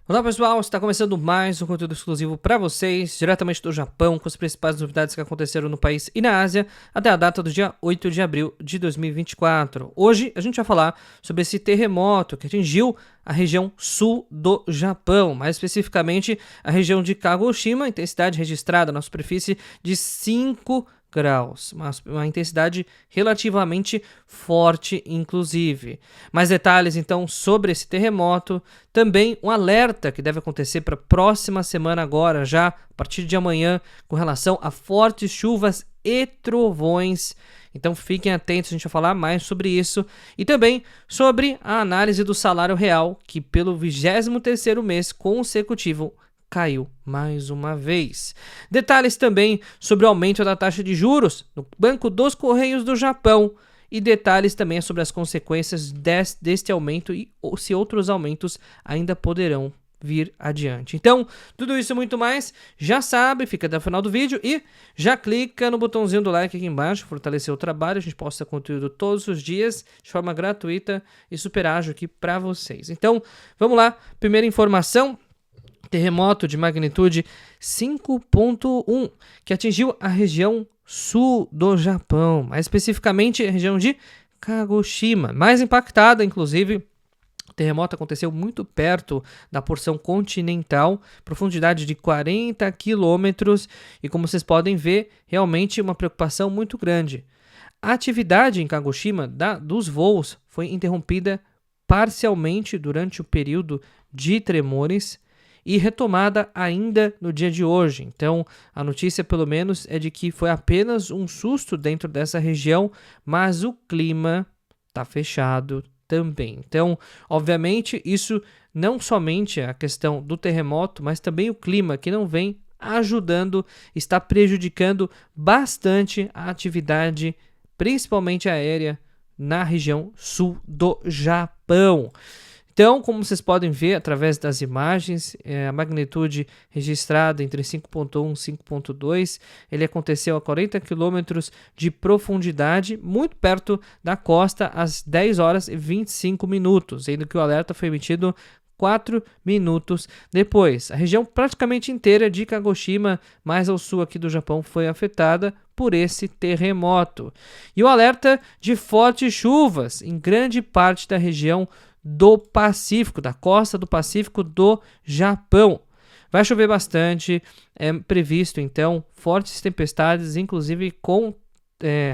Olá pessoal, está começando mais um conteúdo exclusivo para vocês, diretamente do Japão, com as principais novidades que aconteceram no país e na Ásia, até a data do dia 8 de abril de 2024. Hoje a gente vai falar sobre esse terremoto que atingiu a região sul do Japão, mais especificamente a região de Kagoshima, intensidade registrada na superfície de 5 graus, uma intensidade relativamente forte, inclusive. Mais detalhes, então, sobre esse terremoto, também um alerta que deve acontecer para a próxima semana agora, já a partir de amanhã, com relação a fortes chuvas e trovões. Então fiquem atentos, a gente vai falar mais sobre isso. E também sobre a análise do salário real, que pelo 23º mês consecutivo caiu mais uma vez. Detalhes também sobre o aumento da taxa de juros no Banco dos Correios do Japão e detalhes também sobre as consequências deste aumento e se outros aumentos ainda poderão vir adiante. Então, tudo isso e muito mais, já sabe, fica até o final do vídeo e já clica no botãozinho do like aqui embaixo, fortalecer o trabalho, a gente posta conteúdo todos os dias, de forma gratuita e super ágil aqui para vocês. Então, vamos lá, primeira informação. Terremoto de magnitude 5.1 que atingiu a região sul do Japão, mais especificamente a região de Kagoshima, mais impactada, inclusive. O terremoto aconteceu muito perto da porção continental, profundidade de 40 quilômetros, e como vocês podem ver, realmente uma preocupação muito grande. A atividade em Kagoshima dos voos foi interrompida parcialmente durante o período de tremores e retomada ainda no dia de hoje. Então, a notícia, pelo menos, é de que foi apenas um susto dentro dessa região, mas o clima está fechado também. Então, obviamente, isso não somente é a questão do terremoto, mas também o clima que não vem ajudando, está prejudicando bastante a atividade, principalmente aérea, na região sul do Japão. Então, como vocês podem ver através das imagens, a magnitude registrada entre 5.1 e 5.2, ele aconteceu a 40 quilômetros de profundidade, muito perto da costa, às 10 horas e 25 minutos, sendo que o alerta foi emitido 4 minutos depois. A região praticamente inteira de Kagoshima, mais ao sul aqui do Japão, foi afetada por esse terremoto. E o alerta de fortes chuvas em grande parte da região do Pacífico, da costa do Pacífico do Japão. Vai chover bastante, é previsto então fortes tempestades, inclusive com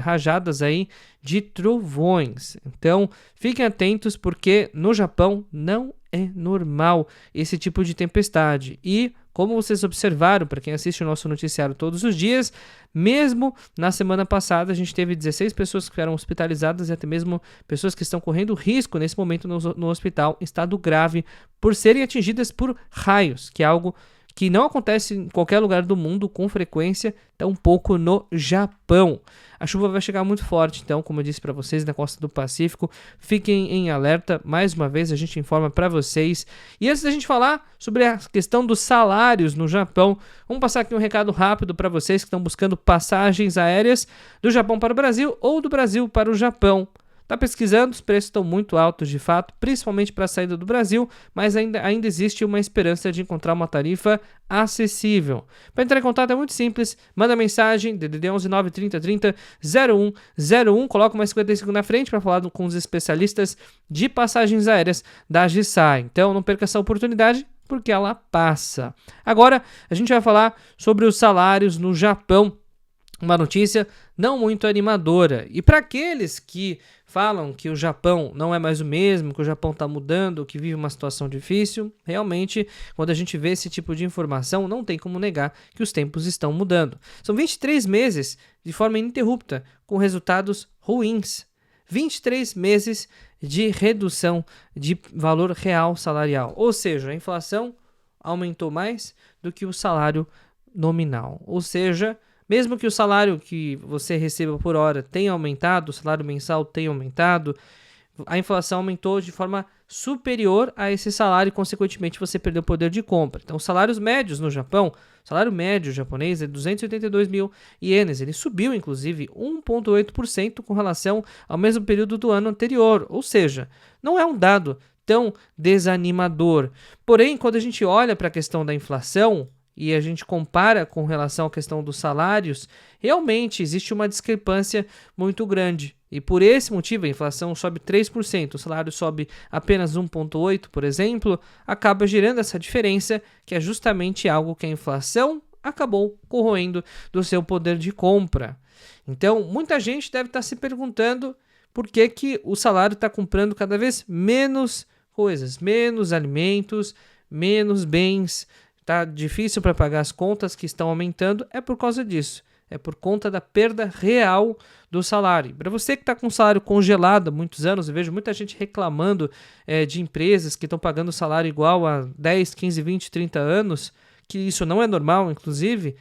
rajadas aí de trovões. Então fiquem atentos porque no Japão não é normal esse tipo de tempestade. E como vocês observaram, para quem assiste o nosso noticiário todos os dias, mesmo na semana passada a gente teve 16 pessoas que foram hospitalizadas e até mesmo pessoas que estão correndo risco nesse momento no hospital em estado grave por serem atingidas por raios, que é algo que não acontece em qualquer lugar do mundo com frequência, tampouco no Japão. A chuva vai chegar muito forte, então, como eu disse para vocês, na costa do Pacífico, fiquem em alerta. Mais uma vez a gente informa para vocês. E antes da gente falar sobre a questão dos salários no Japão, vamos passar aqui um recado rápido para vocês que estão buscando passagens aéreas do Japão para o Brasil ou do Brasil para o Japão. Está pesquisando, os preços estão muito altos de fato, principalmente para a saída do Brasil, mas ainda existe uma esperança de encontrar uma tarifa acessível. Para entrar em contato é muito simples, manda mensagem, DDD 11 930 30 0101, coloca uma 55 na frente para falar com os especialistas de passagens aéreas da GSAI. Então não perca essa oportunidade, porque ela passa. Agora a gente vai falar sobre os salários no Japão. Uma notícia não muito animadora. E para aqueles que falam que o Japão não é mais o mesmo, que o Japão está mudando, que vive uma situação difícil, realmente, quando a gente vê esse tipo de informação, não tem como negar que os tempos estão mudando. São 23 meses de forma ininterrupta, com resultados ruins. 23 meses de redução de valor real salarial. Ou seja, a inflação aumentou mais do que o salário nominal. Ou seja, mesmo que o salário que você receba por hora tenha aumentado, o salário mensal tenha aumentado, a inflação aumentou de forma superior a esse salário e, consequentemente, você perdeu o poder de compra. Então, os salários médios no Japão, o salário médio japonês é 282 mil ienes. Ele subiu, inclusive, 1,8% com relação ao mesmo período do ano anterior. Ou seja, não é um dado tão desanimador. Porém, quando a gente olha para a questão da inflação e a gente compara com relação à questão dos salários, realmente existe uma discrepância muito grande. E por esse motivo, a inflação sobe 3%, o salário sobe apenas 1,8%, por exemplo, acaba gerando essa diferença, que é justamente algo que a inflação acabou corroendo do seu poder de compra. Então, muita gente deve estar se perguntando por que o salário está comprando cada vez menos coisas, menos alimentos, menos bens. Está difícil para pagar as contas que estão aumentando, é por causa disso. É por conta da perda real do salário. Para você que está com o salário congelado há muitos anos, eu vejo muita gente reclamando de empresas que estão pagando salário igual há 10, 15, 20, 30 anos, que isso não é normal, inclusive.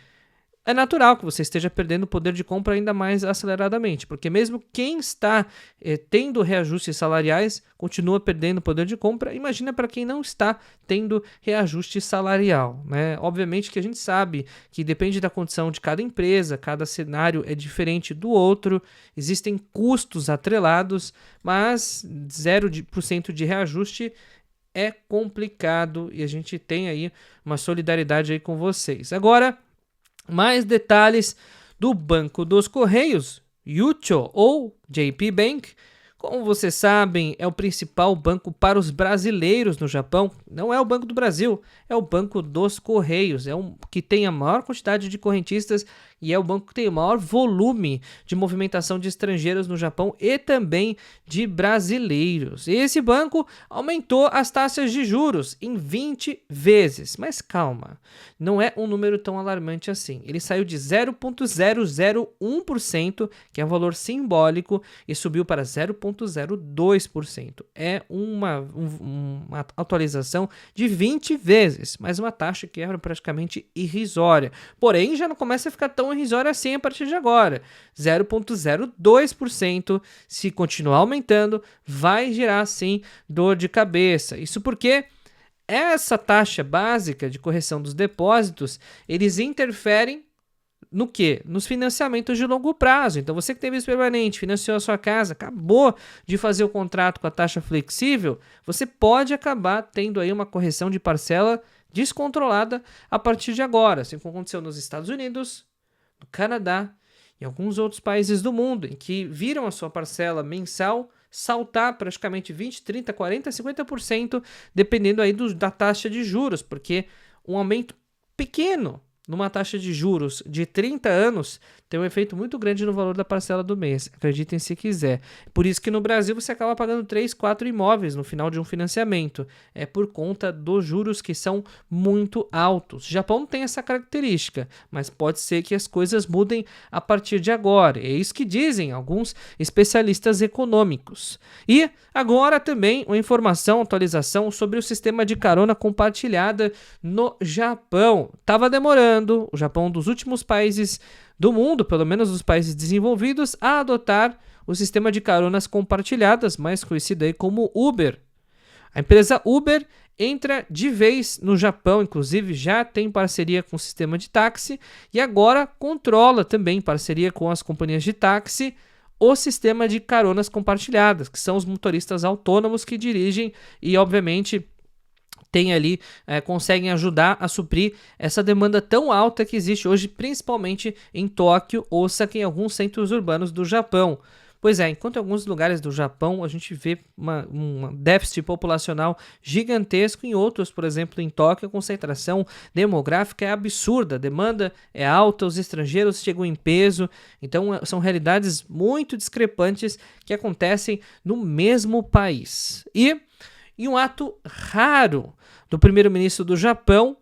É natural que você esteja perdendo o poder de compra ainda mais aceleradamente, porque mesmo quem está tendo reajustes salariais continua perdendo o poder de compra. Imagina para quem não está tendo reajuste salarial, né? Obviamente que a gente sabe que depende da condição de cada empresa, cada cenário é diferente do outro, existem custos atrelados, mas 0% de reajuste é complicado e a gente tem aí uma solidariedade aí com vocês. Agora, mais detalhes do Banco dos Correios, Yucho ou JP Bank. Como vocês sabem, é o principal banco para os brasileiros no Japão. Não é o Banco do Brasil, é o Banco dos Correios. É o que tem a maior quantidade de correntistas e é o banco que tem o maior volume de movimentação de estrangeiros no Japão e também de brasileiros. Esse banco aumentou as taxas de juros em 20 vezes. Mas calma, não é um número tão alarmante assim. Ele saiu de 0,001%, que é um valor simbólico, e subiu para 0,02%. É uma atualização de 20 vezes, mas uma taxa que era praticamente irrisória. Porém, já não começa a ficar tão irrisória assim a partir de agora. 0,02%, se continuar aumentando, vai gerar sim dor de cabeça. Isso porque essa taxa básica de correção dos depósitos, eles interferem no quê? Nos financiamentos de longo prazo. Então, você que tem visto permanente, financiou a sua casa, acabou de fazer o contrato com a taxa flexível, você pode acabar tendo aí uma correção de parcela descontrolada a partir de agora, assim como aconteceu nos Estados Unidos, no Canadá e alguns outros países do mundo, em que viram a sua parcela mensal saltar praticamente 20%, 30%, 40%, 50%, dependendo aí da taxa de juros, porque um aumento pequeno numa taxa de juros de 30 anos tem um efeito muito grande no valor da parcela do mês, acreditem se quiser. Por isso que no Brasil você acaba pagando 3, 4 imóveis no final de um financiamento. É por conta dos juros que são muito altos. O Japão não tem essa característica, mas pode ser que as coisas mudem a partir de agora. É isso que dizem alguns especialistas econômicos. E agora também uma informação, atualização sobre o sistema de carona compartilhada no Japão. Estava demorando, o Japão é um dos últimos países do mundo, pelo menos dos países desenvolvidos, a adotar o sistema de caronas compartilhadas, mais conhecido aí como Uber. A empresa Uber entra de vez no Japão, inclusive já tem parceria com o sistema de táxi e agora controla também parceria com as companhias de táxi o sistema de caronas compartilhadas, que são os motoristas autônomos que dirigem e, obviamente, tem ali, conseguem ajudar a suprir essa demanda tão alta que existe hoje, principalmente em Tóquio, Osaka e em alguns centros urbanos do Japão. Pois é, enquanto em alguns lugares do Japão a gente vê um déficit populacional gigantesco, em outros, por exemplo, em Tóquio, a concentração demográfica é absurda, a demanda é alta, os estrangeiros chegam em peso, então são realidades muito discrepantes que acontecem no mesmo país. E em um ato raro do primeiro-ministro do Japão,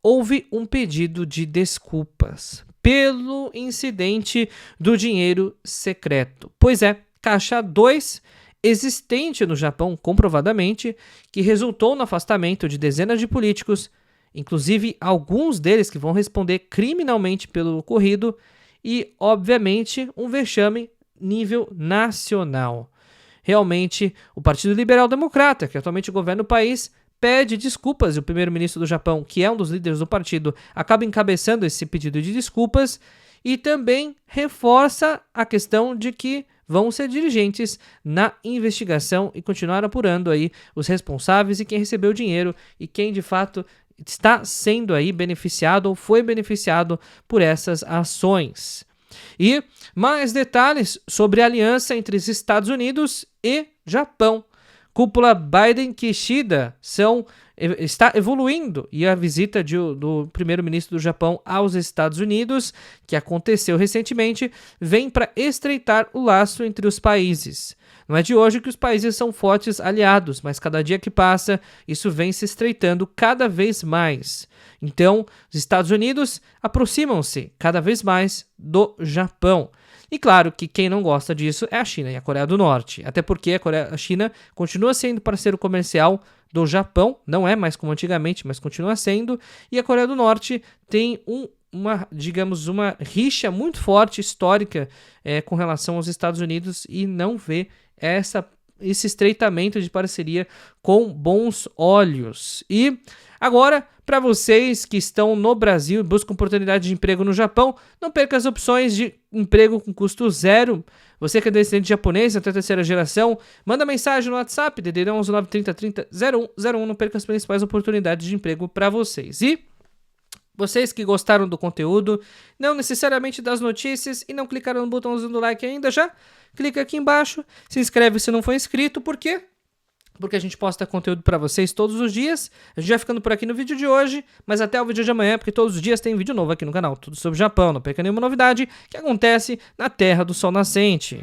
houve um pedido de desculpas pelo incidente do dinheiro secreto. Pois é, Caixa 2, existente no Japão comprovadamente, que resultou no afastamento de dezenas de políticos, inclusive alguns deles que vão responder criminalmente pelo ocorrido, e, obviamente, um vexame nível nacional. Realmente, o Partido Liberal Democrata, que atualmente governa o país, pede desculpas e o primeiro-ministro do Japão, que é um dos líderes do partido, acaba encabeçando esse pedido de desculpas e também reforça a questão de que vão ser diligentes na investigação e continuar apurando aí os responsáveis e quem recebeu o dinheiro e quem de fato está sendo aí beneficiado ou foi beneficiado por essas ações. E mais detalhes sobre a aliança entre os Estados Unidos e Japão. Cúpula Biden-Kishida está evoluindo e a visita do primeiro-ministro do Japão aos Estados Unidos, que aconteceu recentemente, vem para estreitar o laço entre os países. Não é de hoje que os países são fortes aliados, mas cada dia que passa, isso vem se estreitando cada vez mais. Então, os Estados Unidos aproximam-se cada vez mais do Japão. E claro que quem não gosta disso é a China e a Coreia do Norte, até porque a China continua sendo parceiro comercial do Japão, não é mais como antigamente, mas continua sendo, e a Coreia do Norte tem uma rixa muito forte, histórica, com relação aos Estados Unidos e não vê esse estreitamento de parceria com bons olhos. E agora, para vocês que estão no Brasil e buscam oportunidade de emprego no Japão, não perca as opções de emprego com custo zero. Você que é descendente japonês até a terceira geração, manda mensagem no WhatsApp, DDD 11 930 30 0101, não perca as principais oportunidades de emprego para vocês. E vocês que gostaram do conteúdo, não necessariamente das notícias e não clicaram no botãozinho do like ainda, já clica aqui embaixo, se inscreve se não for inscrito, por quê? Porque a gente posta conteúdo para vocês todos os dias. A gente vai ficando por aqui no vídeo de hoje, mas até o vídeo de amanhã, porque todos os dias tem vídeo novo aqui no canal, tudo sobre o Japão, não perca nenhuma novidade que acontece na Terra do Sol Nascente.